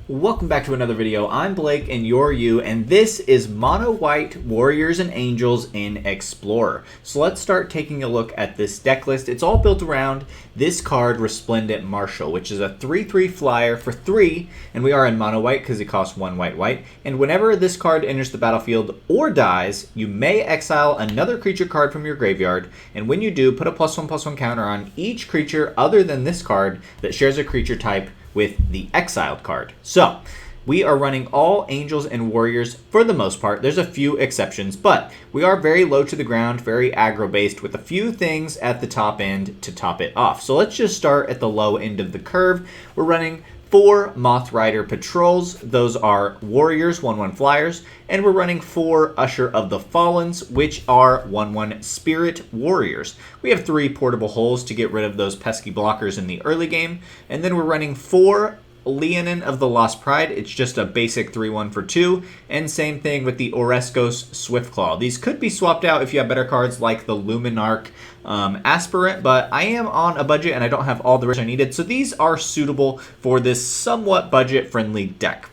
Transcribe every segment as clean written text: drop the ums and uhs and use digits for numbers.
Welcome back to another video. I'm Blake and you're you, and this is Mono White Warriors and Angels in Explorer. So let's start taking a look at this deck list. It's all built around this card, Resplendent Marshal, which is a 3/3 flyer for 3, and we are in Mono White because it costs 1 white. And whenever this card enters the battlefield or dies, you may exile another creature card from your graveyard, and when you do, put a +1/+1 counter on each creature other than this card that shares a creature type with the exiled card. So we are running all Angels and Warriors for the most part. There's a few exceptions, but we are very low to the ground, very aggro based, with a few things at the top end to top it off. So let's just start at the low end of the curve. We're running 4 Mothrider Patrols. Those are Warriors, 1/1 flyers, and we're running 4 Usher of the Fallens, which are 1/1 Spirit Warriors. We have 3 portable holes to get rid of those pesky blockers in the early game, and then we're running 4 Leonin of the Lost Pride. It's just a basic 3/1 for 2, and same thing with the Oreskos Swiftclaw. These could be swapped out if you have better cards like the Luminarch Aspirant, but I am on a budget and I don't have all the rest I needed, so these are suitable for this somewhat budget-friendly deck.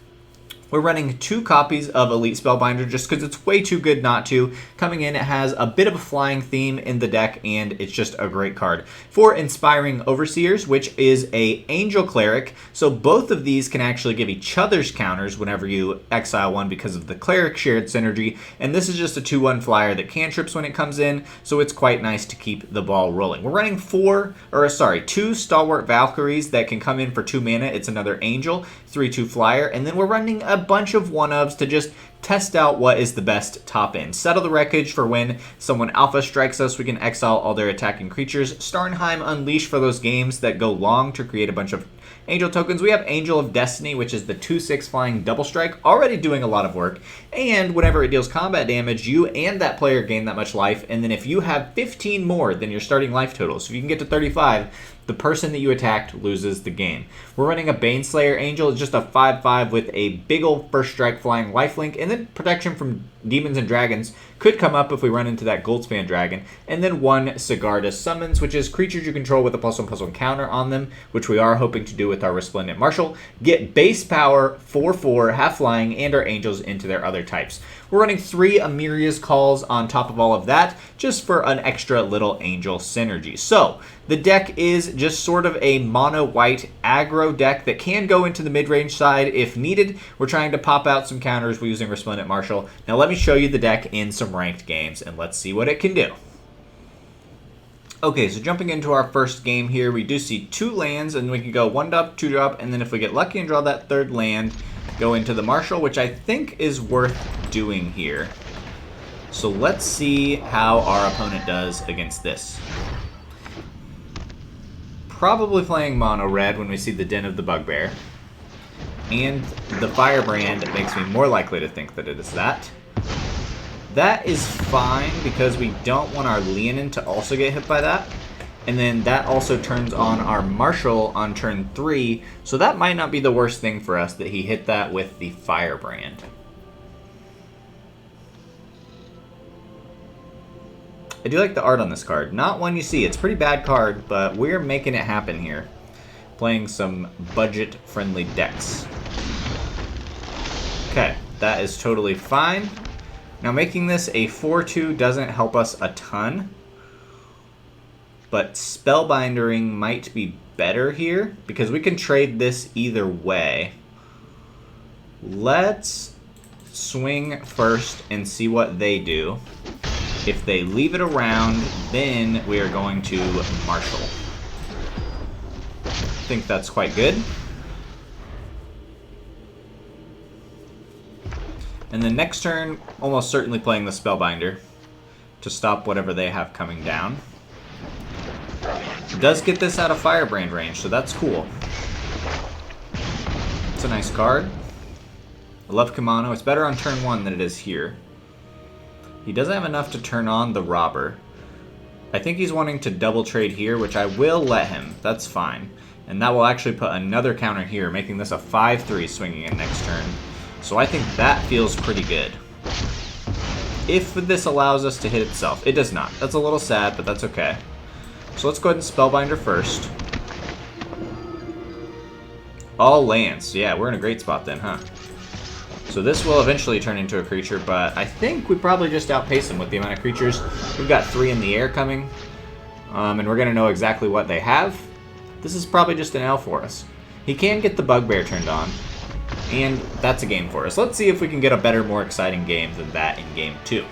We're running 2 copies of Elite Spellbinder just because it's way too good not to. Coming in, it has a bit of a flying theme in the deck, and it's just a great card. For Inspiring Overseers, which is a Angel Cleric, so both of these can actually give each other's counters whenever you exile one because of the Cleric shared synergy, and this is just a 2/1 flyer that cantrips when it comes in, so it's quite nice to keep the ball rolling. We're running 2 Stalwart Valkyries that can come in for 2 mana. It's another Angel, 3/2 flyer, and then we're running a bunch of 1-ofs to just test out what is the best top end. Settle the Wreckage for when someone alpha strikes us, we can exile all their attacking creatures. Starnheim Unleashed for those games that go long to create a bunch of Angel tokens. We have Angel of Destiny, which is the 2/6 flying double strike, already doing a lot of work. And whenever it deals combat damage, you and that player gain that much life. And then if you have 15 more than your starting life total, so if you can get to 35, the person that you attacked loses the game. We're running a Baneslayer Angel. It's just a 5/5 with a big ol' first strike flying lifelink, and then protection from demons and dragons could come up if we run into that Goldspan dragon. And then 1 Sigarda Summons, which is creatures you control with a +1/+1 counter on them, which we are hoping to do with our Resplendent Marshal. Get base power 4/4, half flying, and our Angels into their other types. We're running 3 Emeria's Calls on top of all of that, just for an extra little Angel synergy. So the deck is just sort of a mono white aggro deck that can go into the mid-range side if needed. We're trying to pop out some counters using Resplendent Marshal. Now let me show you the deck in some ranked games and let's see what it can do. Okay, so jumping into our first game here, we do see 2 lands, and we can go 1-drop, 2-drop, and then if we get lucky and draw that 3rd land, go into the Marshal, which I think is worth doing here. So let's see how our opponent does against this. Probably playing mono red when we see the Den of the Bugbear. And the Firebrand makes me more likely to think that it is that. That is fine because we don't want our Leonin to also get hit by that. And then that also turns on our Marshal on turn 3, so that might not be the worst thing for us that he hit that with the Firebrand. I do like the art on this card. Not one you see. It's a pretty bad card, but we're making it happen here. Playing some budget-friendly decks. Okay, that is totally fine. Now making this a 4/2 doesn't help us a ton, but Spellbindering might be better here because we can trade this either way. Let's swing first and see what they do. If they leave it around, then we are going to Marshal. I think that's quite good. And then next turn, almost certainly playing the Spellbinder to stop whatever they have coming down. It does get this out of Firebrand range, so that's cool. It's a nice card. I love Kimono. It's better on turn 1 than it is here. He doesn't have enough to turn on the Robber. I think he's wanting to double trade here, which I will let him. That's fine. And that will actually put another counter here, making this a 5/3 swinging in next turn. So I think that feels pretty good. If this allows us to hit itself. It does not. That's a little sad, but that's okay. So let's go ahead and Spellbinder first. All lands. Yeah, we're in a great spot then, huh? So this will eventually turn into a creature, but I think we probably just outpace him with the amount of creatures. We've got 3 in the air coming, and we're going to know exactly what they have. This is probably just an L for us. He can get the Bugbear turned on, and that's a game for us. Let's see if we can get a better, more exciting game than that in game 2.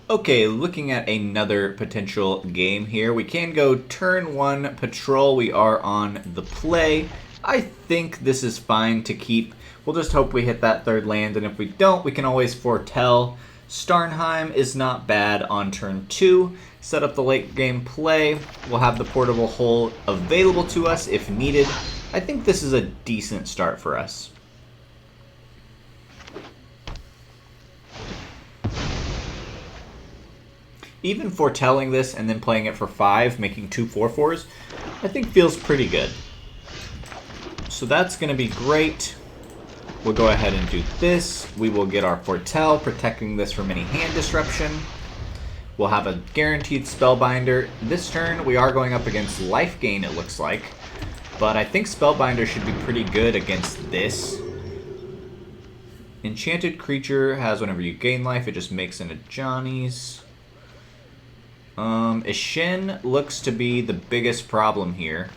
Okay, looking at another potential game here. We can go turn 1 Patrol. We are on the play. I think this is fine to keep. We'll just hope we hit that 3rd land, and if we don't, we can always foretell. Starnheim is not bad on turn 2. Set up the late game play. We'll have the portable hull available to us if needed. I think this is a decent start for us. Even foretelling this and then playing it for 5, making 2 4/4s, I think feels pretty good. So that's going to be great. We'll go ahead and do this. We will get our foretell, protecting this from any hand disruption. We'll have a guaranteed Spellbinder. This turn, we are going up against life gain, it looks like. But I think Spellbinder should be pretty good against this. Enchanted creature has whenever you gain life, it just makes into Johnny's. Ishin looks to be the biggest problem here.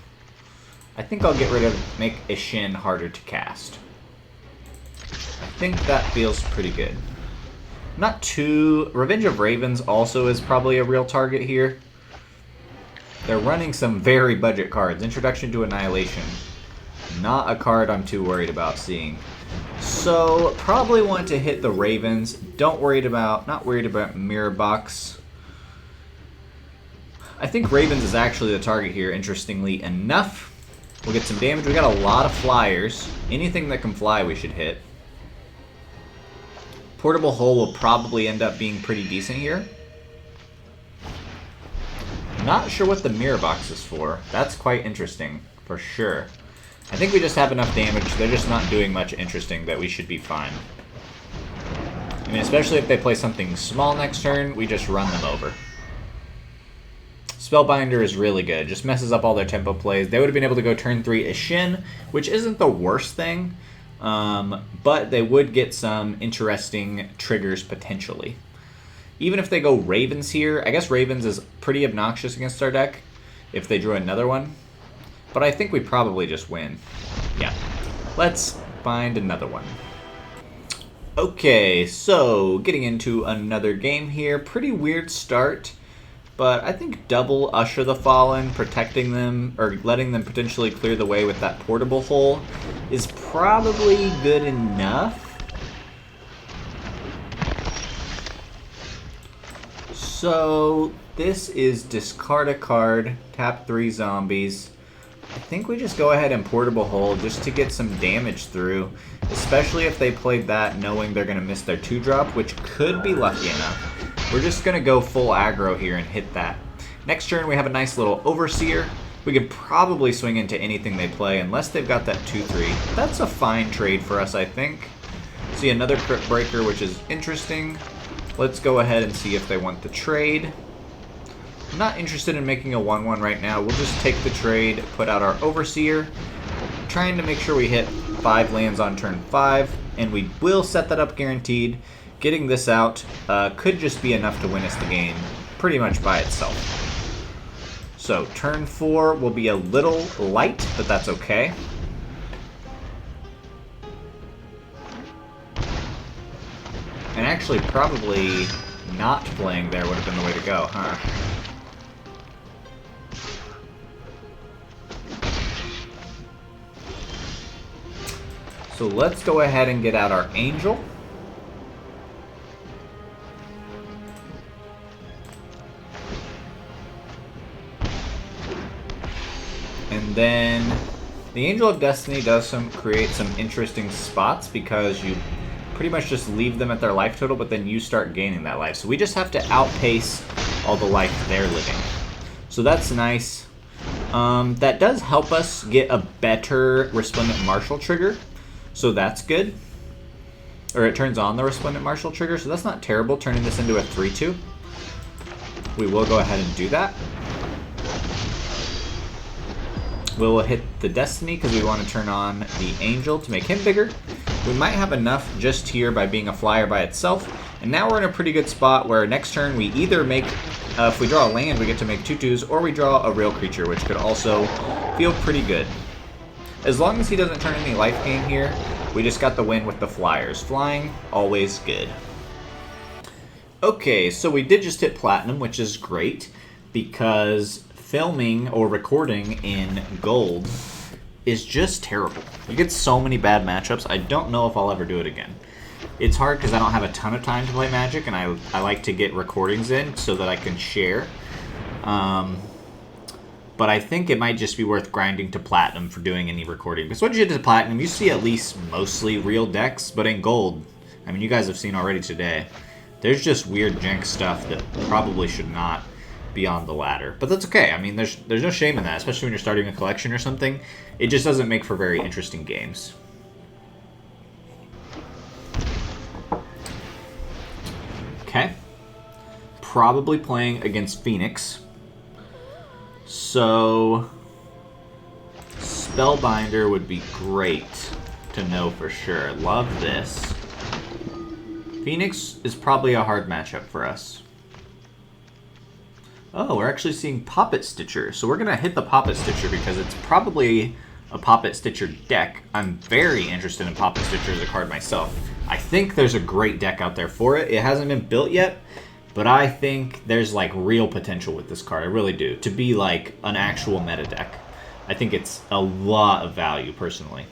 I think I'll get rid of, make Ishin harder to cast. I think that feels pretty good. Not too... Revenge of Ravens also is probably a real target here. They're running some very budget cards. Introduction to Annihilation. Not a card I'm too worried about seeing. So, probably want to hit the Ravens. Not worried about Mirror Box. I think Ravens is actually the target here, interestingly enough. We'll get some damage. We got a lot of flyers. Anything that can fly we should hit. Portable Hull will probably end up being pretty decent here. Not sure what the Mirror Box is for. That's quite interesting, for sure. I think we just have enough damage. They're just not doing much interesting that we should be fine. I mean, especially if they play something small next turn, we just run them over. Spellbinder is really good. Just messes up all their tempo plays. They would have been able to go turn 3 Ishin, which isn't the worst thing. But they would get some interesting triggers potentially. Even if they go Ravens here, I guess Ravens is pretty obnoxious against our deck if they drew another one. But I think we probably just win. Yeah. Let's find another one. Okay, so getting into another game here. Pretty weird start. But I think double Usher the Fallen, protecting them, or letting them potentially clear the way with that portable hull is probably good enough. So this is discard a card, tap 3 zombies. I think we just go ahead and portable hull just to get some damage through, especially if they played that knowing they're going to miss their 2-drop, which could be lucky enough. We're just going to go full aggro here and hit that. Next turn, we have a nice little Overseer. We could probably swing into anything they play, unless they've got that 2-3. That's a fine trade for us, I think. See another Crypt Breaker, which is interesting. Let's go ahead and see if they want the trade. I'm not interested in making a 1-1 right now. We'll just take the trade, put out our Overseer. Trying to make sure we hit 5 lands on turn 5, and we will set that up guaranteed. Getting this out could just be enough to win us the game pretty much by itself. So turn 4 will be a little light, but that's okay. And actually probably not playing there would have been the way to go, huh? So let's go ahead and get out our Angel. And then the Angel of Destiny does create some interesting spots because you pretty much just leave them at their life total, but then you start gaining that life. So we just have to outpace all the life they're living. So that's nice. That does help us get a better Resplendent Marshal trigger. So that's good. Or it turns on the Resplendent Marshal trigger, so that's not terrible, turning this into a 3-2. We will go ahead and do that. We'll hit the Destiny because we want to turn on the Angel to make him bigger. We might have enough just here by being a flyer by itself. And now we're in a pretty good spot where next turn we either make, if we draw a land, we get to make 2/2s, or we draw a real creature, which could also feel pretty good. As long as he doesn't turn any life gain here, we just got the win with the flyers. Flying, always good. Okay, so we did just hit Platinum, which is great, because filming or recording in gold is just terrible. You get so many bad matchups, I don't know if I'll ever do it again. It's hard because I don't have a ton of time to play Magic, and I like to get recordings in so that I can share. But I think it might just be worth grinding to Platinum for doing any recording. Because once you get to Platinum, you see at least mostly real decks, but in gold, I mean, you guys have seen already today, there's just weird jank stuff that probably should not be on the ladder. But that's okay. I mean, there's no shame in that, especially when you're starting a collection or something. It just doesn't make for very interesting games. Okay. Probably playing against Phoenix. So, Spellbinder would be great to know for sure. Love this. Phoenix is probably a hard matchup for us. Oh, we're actually seeing Poppet Stitcher. So we're going to hit the Poppet Stitcher because it's probably a Poppet Stitcher deck. I'm very interested in Poppet Stitcher as a card myself. I think there's a great deck out there for it. It hasn't been built yet, but I think there's like real potential with this card. I really do. To be like an actual meta deck. I think it's a lot of value, personally.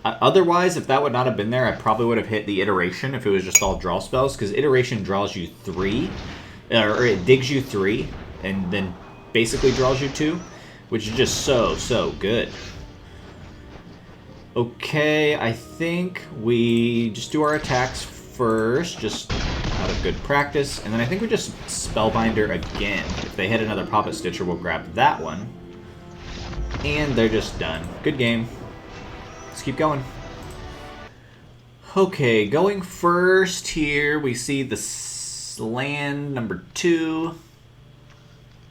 Otherwise, if that would not have been there, I probably would have hit the Iteration if it was just all draw spells, because Iteration draws you 3, or it digs you 3, and then basically draws you 2, which is just so good. Okay, I think we just do our attacks first, just out of good practice, and then I think we just Spellbinder again. If they hit another Poppet Stitcher, we'll grab that one. And they're just done. Good game. Let's keep going. Okay, going first here, we see the land number 2.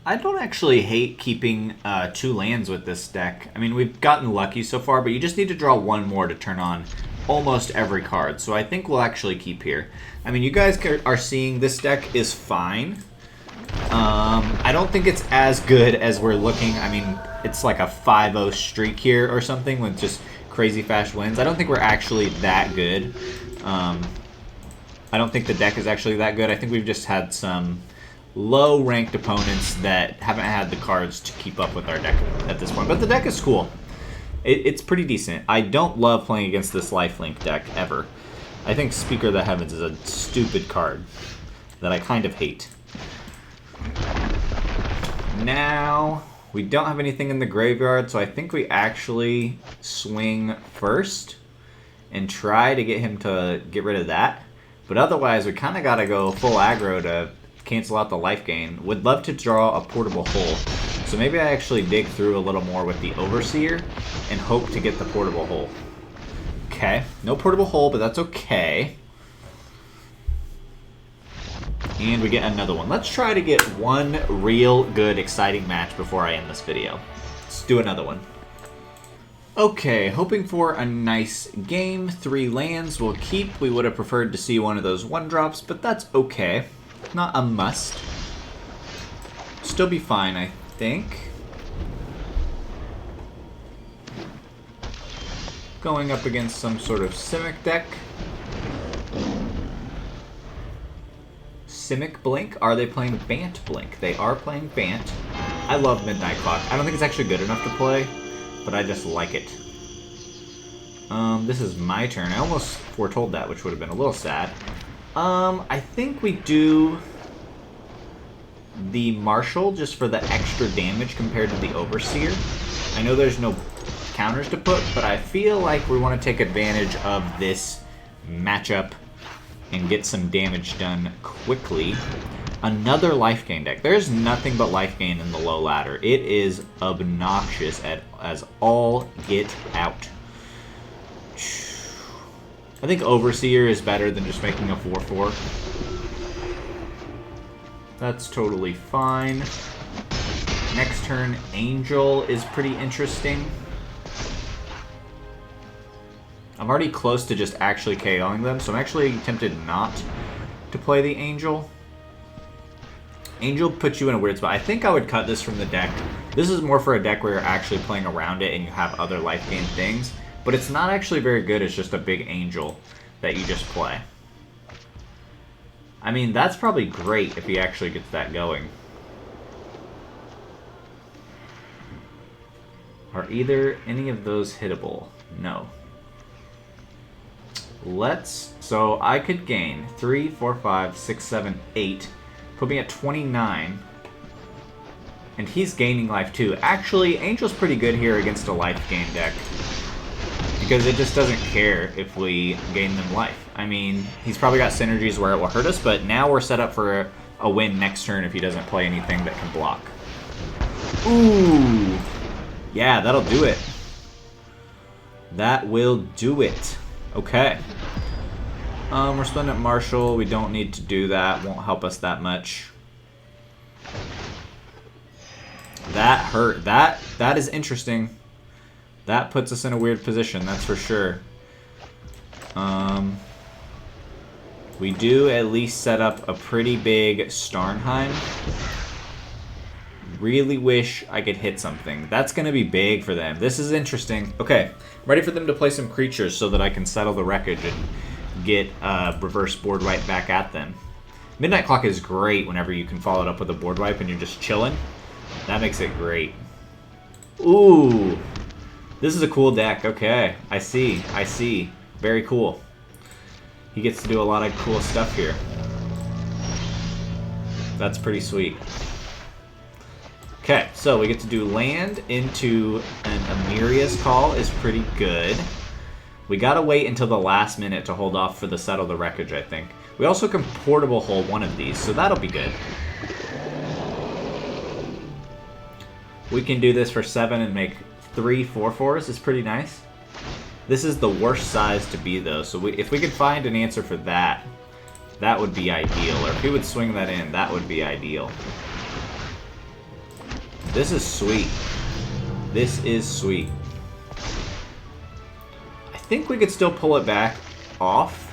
I don't actually hate keeping 2 lands with this deck. I mean, we've gotten lucky so far, but you just need to draw 1 more to turn on almost every card. So I think we'll actually keep here. I mean, you guys are seeing this deck is fine. I don't think it's as good as we're looking. I mean, it's like a 5-0 streak here or something with just crazy fast wins. I don't think we're actually that good. I don't think the deck is actually that good. I think we've just had some low-ranked opponents that haven't had the cards to keep up with our deck at this point. But the deck is cool. It's pretty decent. I don't love playing against this lifelink deck, ever. I think Speaker of the Heavens is a stupid card that I kind of hate. Now, we don't have anything in the graveyard, so I think we actually swing first and try to get him to get rid of that. But otherwise, we kind of got to go full aggro to cancel out the life gain. Would love to draw a Portable Hole. So maybe I actually dig through a little more with the Overseer and hope to get the Portable Hole. Okay, no Portable Hole, but that's okay. And we get another one. Let's try to get one real good, exciting match before I end this video. Let's do another one. Okay, hoping for a nice game. 3 lands we'll keep. We would have preferred to see one of those 1-drops, but that's okay. Not a must. Still be fine, I think. Going up against some sort of Simic deck. Simic Blink? Are they playing Bant Blink? They are playing Bant. I love Midnight Clock. I don't think it's actually good enough to play, but I just like it. This is my turn. I almost foretold that, which would have been a little sad. I think we do the Marshal just for the extra damage compared to the Overseer. I know there's no counters to put, but I feel like we want to take advantage of this matchup and get some damage done quickly. Another life gain deck. There's nothing but life gain in the low ladder. It is obnoxious as all get out. I think Overseer is better than just making a 4/4. That's totally fine. Next turn, Angel is pretty interesting. I'm already close to just actually KOing them, so I'm actually tempted not to play the Angel. Angel puts you in a weird spot. I think I would cut this from the deck. This is more for a deck where you're actually playing around it and you have other life gain things. But it's not actually very good. It's just a big Angel that you just play. I mean, that's probably great if he actually gets that going. Are either any of those hittable? No. So I could gain 3, 4, 5, 6, 7, 8. Put me at 29. And he's gaining life too. Actually, Angel's pretty good here against a life gain deck. Because it just doesn't care if we gain them life. I mean, he's probably got synergies where it will hurt us, but now we're set up for a win next turn if he doesn't play anything that can block. Ooh! Yeah, that'll do it. That will do it. Okay. Resplendent Marshal, we don't need to do that. Won't help us that much. That hurt. That is interesting. That puts us in a weird position, that's for sure. We do at least set up a pretty big Starnheim. Really wish I could hit something. That's going to be big for them. This is interesting. Okay, I'm ready for them to play some creatures so that I can settle the wreckage and get reverse board wipe back at them. Midnight Clock is great whenever you can follow it up with a board wipe and you're just chilling. That makes it great. Ooh, this is a cool deck. Okay, I see. I see. Very cool. He gets to do a lot of cool stuff here. That's pretty sweet. Okay, so we get to do land into an Emeria's Call is pretty good. We gotta wait until the last minute to hold off for the Settle the Wreckage, I think. We also can portable hold one of these, so that'll be good. We can do this for 7 and make 3 4/4s. Is pretty nice. This is the worst size to be, though, so if we could find an answer for that, that would be ideal. Or if he would swing that in, that would be ideal. This is sweet. This is sweet. I think we could still pull it back off.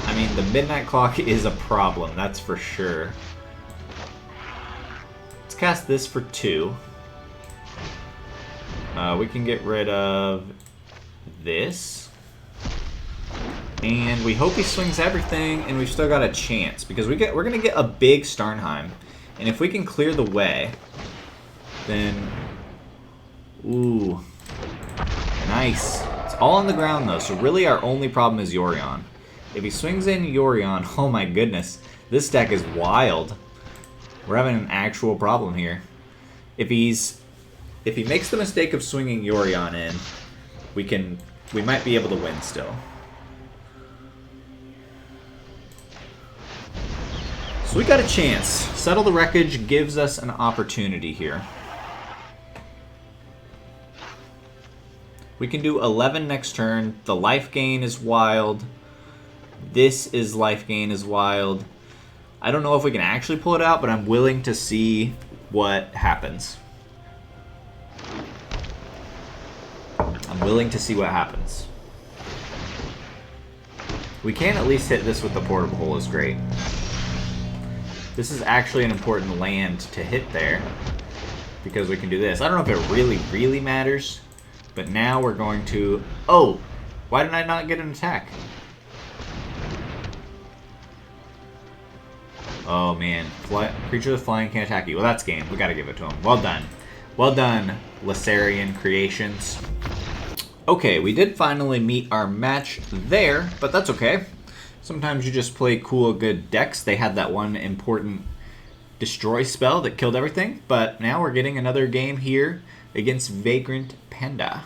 I mean, the Midnight Clock is a problem, that's for sure. Let's cast this for 2. We can get rid of this. And we hope he swings everything, and we've still got a chance. Because we're going to get a big Starnheim. And if we can clear the way, then... Ooh. Nice. It's all on the ground, though, so really our only problem is Yorion. If he swings in Yorion, oh my goodness. This deck is wild. We're having an actual problem here. If he makes the mistake of swinging Yorion in, we might be able to win still. So we got a chance. Settle the Wreckage gives us an opportunity here. We can do 11 next turn. The life gain is wild. This is life gain is wild. I don't know if we can actually pull it out, but I'm willing to see what happens. I'm willing to see what happens. We can at least hit this with the portable hole is great. This is actually an important land to hit there because we can do this. I don't know if it really matters, but now we're going to... Oh! Why did I not get an attack? Oh man, creature with flying can't attack you. Well, that's game. We gotta give it to him. Well done. Well done, Lacerian Creations. Okay, we did finally meet our match there, but that's okay. Sometimes you just play cool, good decks. They had that one important destroy spell that killed everything, but now we're getting another game here against Vagrant Panda.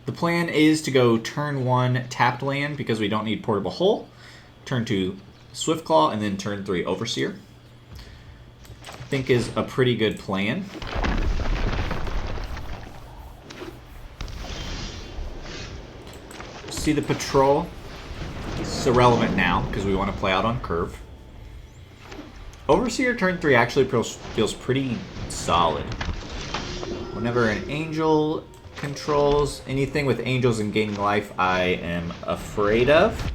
The plan is to go turn 1 tapped land because we don't need portable hole, turn 2 Swiftclaw, and then turn 3 Overseer. I think is a pretty good plan. See the Patrol. It's irrelevant now because we want to play out on curve. Overseer turn 3 actually feels pretty solid. Whenever an angel controls anything with angels and gaining life, I am afraid of.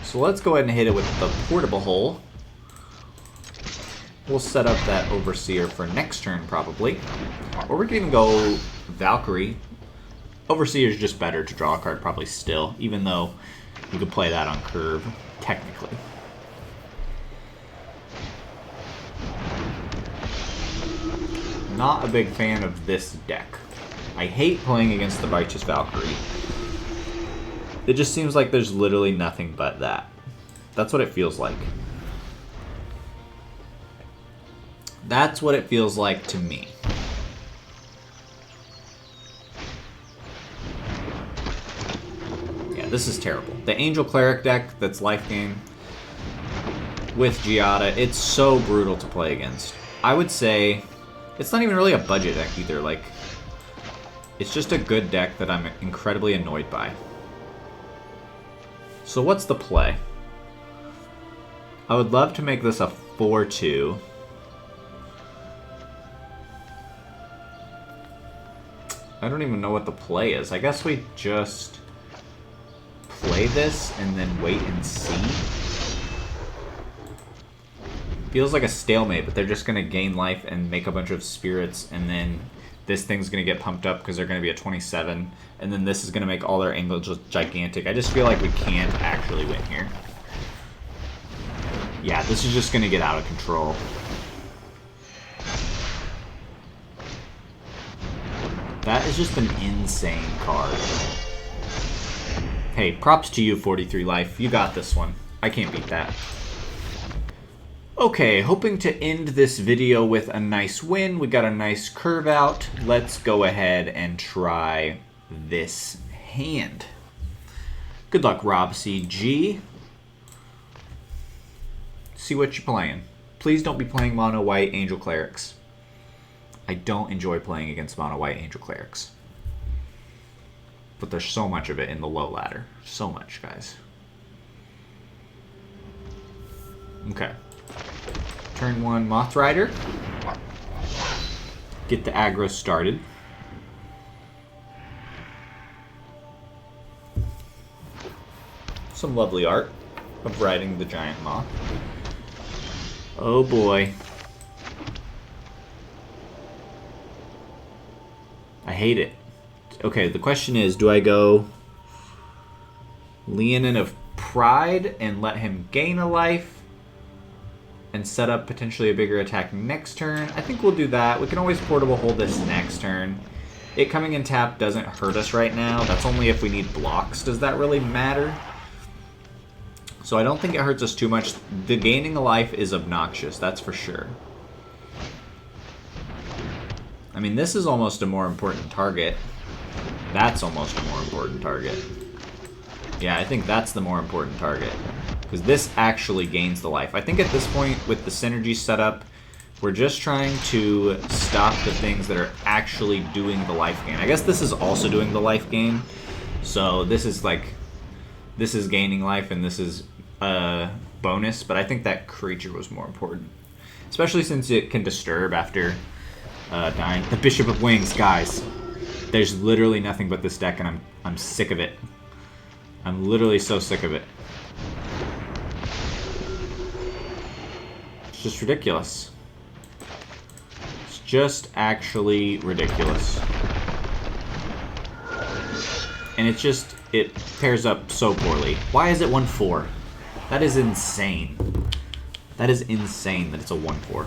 So let's go ahead and hit it with the portable hole. We'll set up that Overseer for next turn, probably. Or we can even go Valkyrie. Overseer is just better to draw a card, probably still, even though you could play that on curve, technically. Not a big fan of this deck. I hate playing against the Righteous Valkyrie. It just seems like there's literally nothing but that. That's what it feels like. That's what it feels like to me. Yeah, this is terrible. The Angel Cleric deck that's life gain with Giada, it's so brutal to play against. I would say it's not even really a budget deck either. Like, it's just a good deck that I'm incredibly annoyed by. So what's the play? I would love to make this a 4-2. I don't even know what the play is. I guess we just play this and then wait and see. Feels like a stalemate, but they're just going to gain life and make a bunch of spirits, and then this thing's going to get pumped up because they're going to be at 27, and then this is going to make all their angles just gigantic. I just feel like we can't actually win here. Yeah, this is just going to get out of control. That is just an insane card. Hey, props to you, 43 life. You got this one. I can't beat that. Okay, hoping to end this video with a nice win. We got a nice curve out. Let's go ahead and try this hand. Good luck, Rob CG. See what you're playing. Please don't be playing mono white Angel Clerics. I don't enjoy playing against mono white Angel Clerics. But there's so much of it in the low ladder. So much, guys. Okay. Turn 1 Mothrider. Get the aggro started. Some lovely art of riding the giant moth. Oh boy. I hate it. Okay, the question is, do I go Leonin of Pride and let him gain a life and set up potentially a bigger attack next turn? I think we'll do that. We can always portable hold this next turn. It coming in tap doesn't hurt us right now. That's only if we need blocks. Does that really matter? So I don't think it hurts us too much. The gaining a life is obnoxious, that's for sure. I mean, this is almost a more important target. That's almost a more important target. Yeah, I think that's the more important target. Because this actually gains the life. I think at this point, with the synergy setup, we're just trying to stop the things that are actually doing the life gain. I guess this is also doing the life gain. So this is like, this is gaining life and this is a bonus. But I think that creature was more important. Especially since it can disturb after dying. The Bishop of Wings, guys. There's literally nothing but this deck and I'm sick of it. I'm literally so sick of it. It's just ridiculous. It's just actually ridiculous. And it's just, it pairs up so poorly. Why is it 1-4? That is insane. That is insane that it's a 1-4.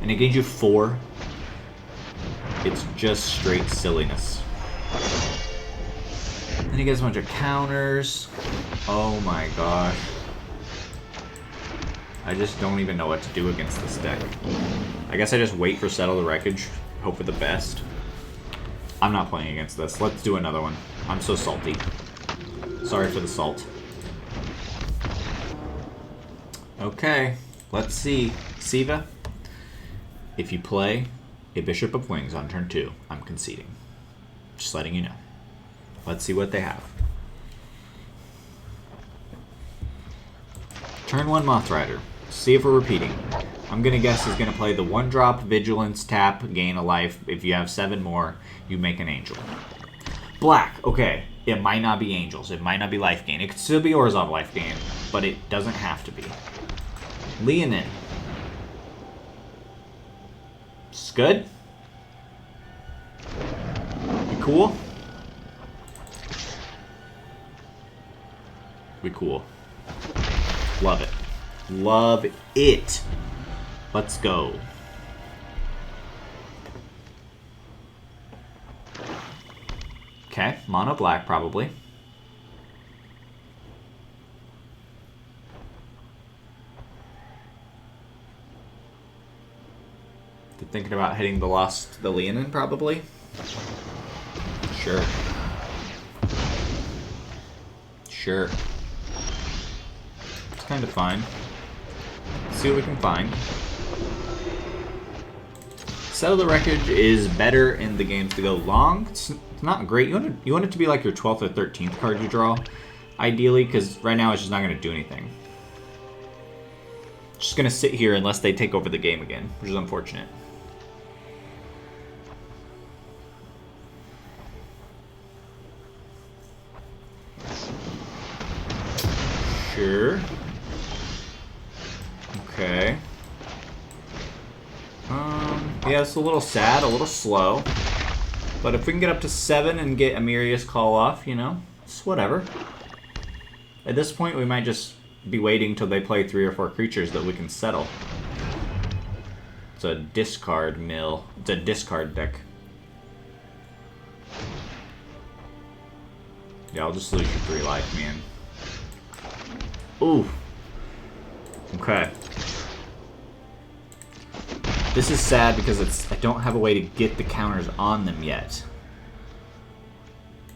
And it gains you 4. It's just straight silliness. Then he gets a bunch of counters. Oh my gosh. I just don't even know what to do against this deck. I guess I just wait for Settle the Wreckage, hope for the best. I'm not playing against this. Let's do another one. I'm so salty. Sorry for the salt. Okay, let's see. Siva, if you play a Bishop of Wings on turn 2, I'm conceding. Just letting you know. Let's see what they have. Turn 1 Mothrider. See if we're repeating. I'm going to guess he's going to play the 1-drop Vigilance, tap, gain a life. If you have 7 more, you make an Angel. Black. Okay. It might not be Angels. It might not be life gain. It could still be Orzhov life gain, but it doesn't have to be. Leonin. It's good. We cool? We cool. Love it. Love it. Let's go. Okay, mono black probably. They're thinking about hitting the Leonin probably. Sure. Sure. It's kind of fine. Let's see what we can find. Settle the Wreckage is better in the games to go long. It's not great. You want it to be like your 12th or 13th card you draw, ideally, because right now it's just not going to do anything. It's just going to sit here unless they take over the game again, which is unfortunate. Sure. Okay. Yeah, it's a little sad, a little slow. But if we can get up to 7 and get Emeria's call off, you know, it's whatever. At this point, we might just be waiting till they play 3 or 4 creatures that we can settle. It's a discard mill. It's a discard deck. Yeah, I'll just lose your 3 life, man. Ooh. Okay. This is sad because I don't have a way to get the counters on them yet.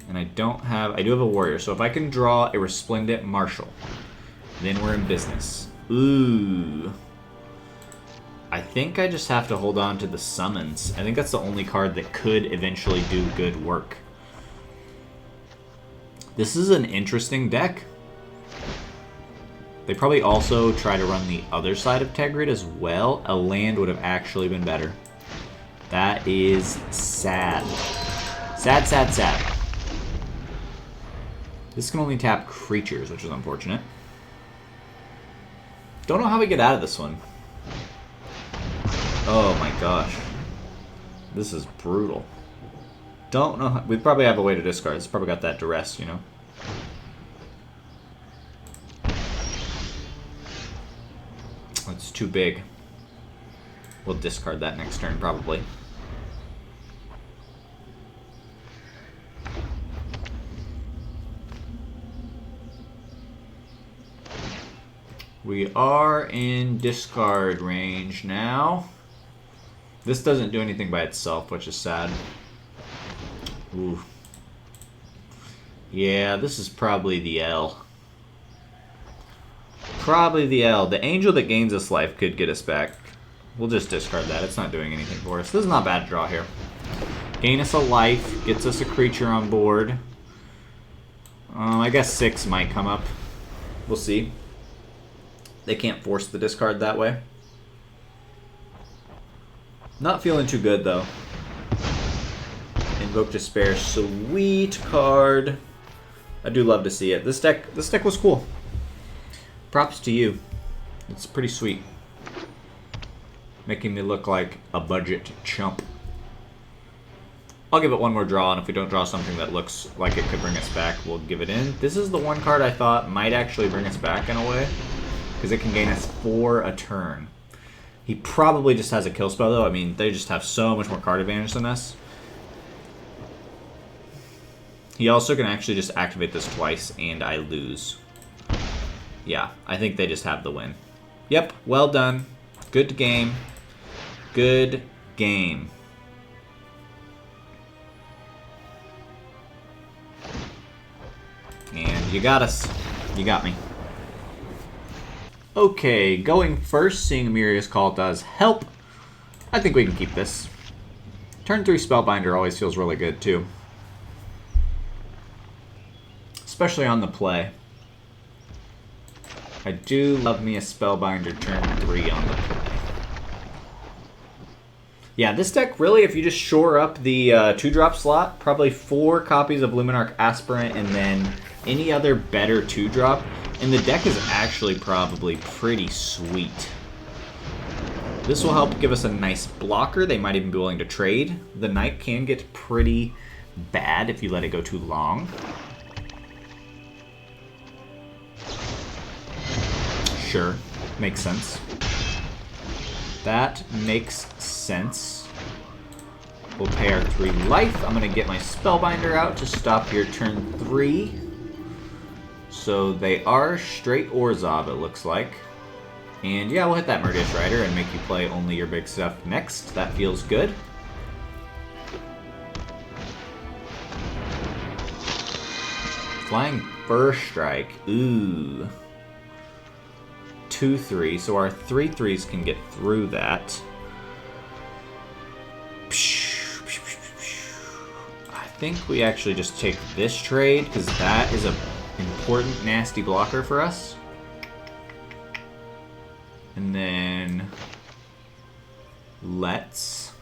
And I do have a warrior, so if I can draw a Resplendent Marshal, then we're in business. Ooh. I think I just have to hold on to the summons. I think that's the only card that could eventually do good work. This is an interesting deck. They probably also try to run the other side of Tegrid as well. A land would have actually been better. That is sad. Sad, sad, sad. This can only tap creatures, which is unfortunate. Don't know how we get out of this one. Oh my gosh. This is brutal. Don't know how, we probably have a way to discard. It's probably got that duress, you know. It's too big. We'll discard that next turn, probably. We are in discard range now. This doesn't do anything by itself, which is sad. Ooh. Yeah, this is probably the L. Probably the L. The Angel that gains us life could get us back. We'll just discard that. It's not doing anything for us. This is not a bad draw here. Gain us a life. Gets us a creature on board. I guess 6 might come up. We'll see. They can't force the discard that way. Not feeling too good, though. Invoke Despair. Sweet card. I do love to see it. This deck was cool. Props to you. It's pretty sweet. Making me look like a budget chump. I'll give it one more draw, and if we don't draw something that looks like it could bring us back, we'll give it in. This is the one card I thought might actually bring us back in a way, because it can gain us 4 a turn. He probably just has a kill spell, though. I mean, they just have so much more card advantage than us. He also can actually just activate this twice, and I lose. Yeah, I think they just have the win. Yep, well done. Good game. Good game. And you got us. You got me. Okay, going first, seeing Emeria's call does help. I think we can keep this. Turn 3 Spellbinder always feels really good, too. Especially on the play. I do love me a Spellbinder turn 3 on the play. Yeah, this deck really, if you just shore up the 2-drop slot, probably 4 copies of Luminarch Aspirant and then any other better 2-drop, and the deck is actually probably pretty sweet. This will help give us a nice blocker. They might even be willing to trade. The Knight can get pretty bad if you let it go too long. Sure, makes sense. That makes sense. We'll pay our 3 life. I'm going to get my Spellbinder out to stop your turn 3. So they are straight Orzhov, it looks like. And yeah, we'll hit that Murdius Rider and make you play only your big stuff next. That feels good. Flying First Strike. Ooh. 2/3, so our 3/3s can get through that. I think we actually just take this trade, because that is an important, nasty blocker for us. And then let's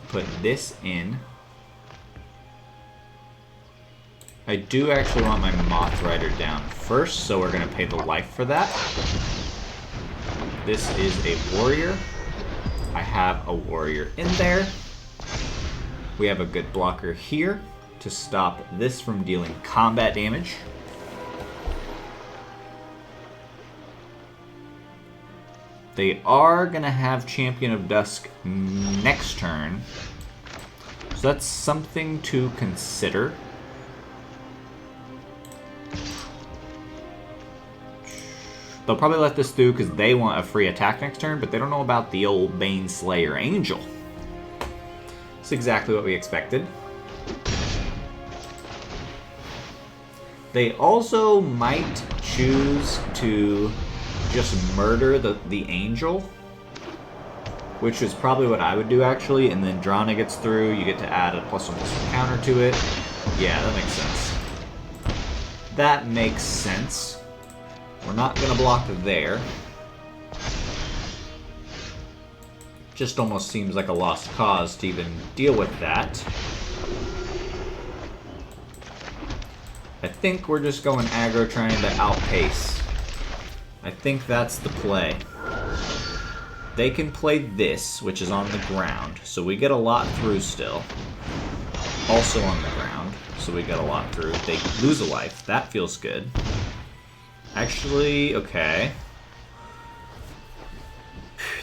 put this in. I do actually want my Mothrider down first, so we're going to pay the life for that. This is a warrior. I have a warrior in there. We have a good blocker here to stop this from dealing combat damage. They are going to have Champion of Dusk next turn, so that's something to consider. They'll probably let this through because they want a free attack next turn, but they don't know about the old Baneslayer Angel. It's exactly what we expected. They also might choose to just murder the Angel, which is probably what I would do actually, and then Drana gets through, you get to add a +1/+1 counter to it. Yeah, that makes sense. That makes sense. We're not going to block there. Just almost seems like a lost cause to even deal with that. I think we're just going aggro, trying to outpace. I think that's the play. They can play this, which is on the ground, so we get a lot through still. Also on the ground, so we get a lot through. They lose a life. That feels good. Actually, okay.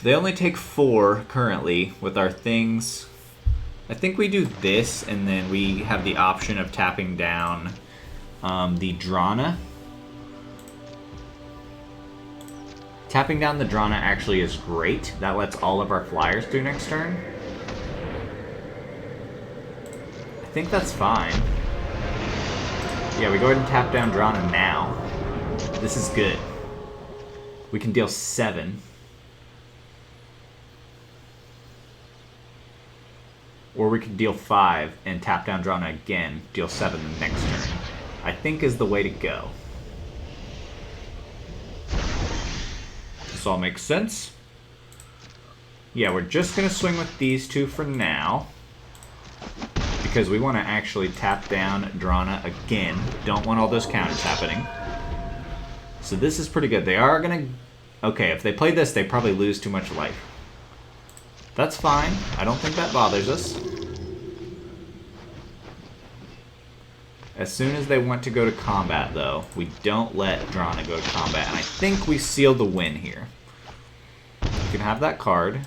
They only take 4 currently with our things. I think we do this, and then we have the option of tapping down the Drana. Tapping down the Drana actually is great. That lets all of our flyers through next turn. I think that's fine. Yeah, we go ahead and tap down Drana now. This is good. We can deal 7. Or we can deal 5 and tap down Drana again, deal 7 the next turn. I think is the way to go. This all makes sense. Yeah, we're just going to swing with these 2 for now, because we want to actually tap down Drana again. Don't want all those counters happening. So this is pretty good. They are going to... Okay, if they play this, they probably lose too much life. That's fine. I don't think that bothers us. As soon as they want to go to combat, though, we don't let Drana go to combat. And I think we seal the win here. You can have that card.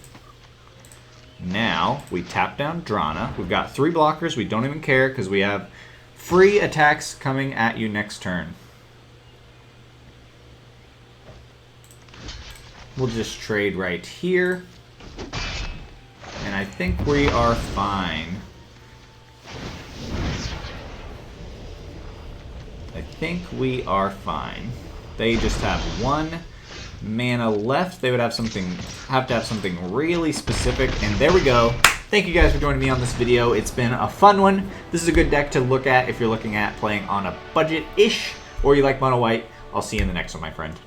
Now, we tap down Drana. We've got 3 blockers. We don't even care because we have free attacks coming at you next turn. We'll just trade right here. And I think we are fine. I think we are fine. They just have 1 mana left. They would have to have something really specific. And there we go. Thank you guys for joining me on this video. It's been a fun one. This is a good deck to look at if you're looking at playing on a budget-ish or you like mono white. I'll see you in the next one, my friend.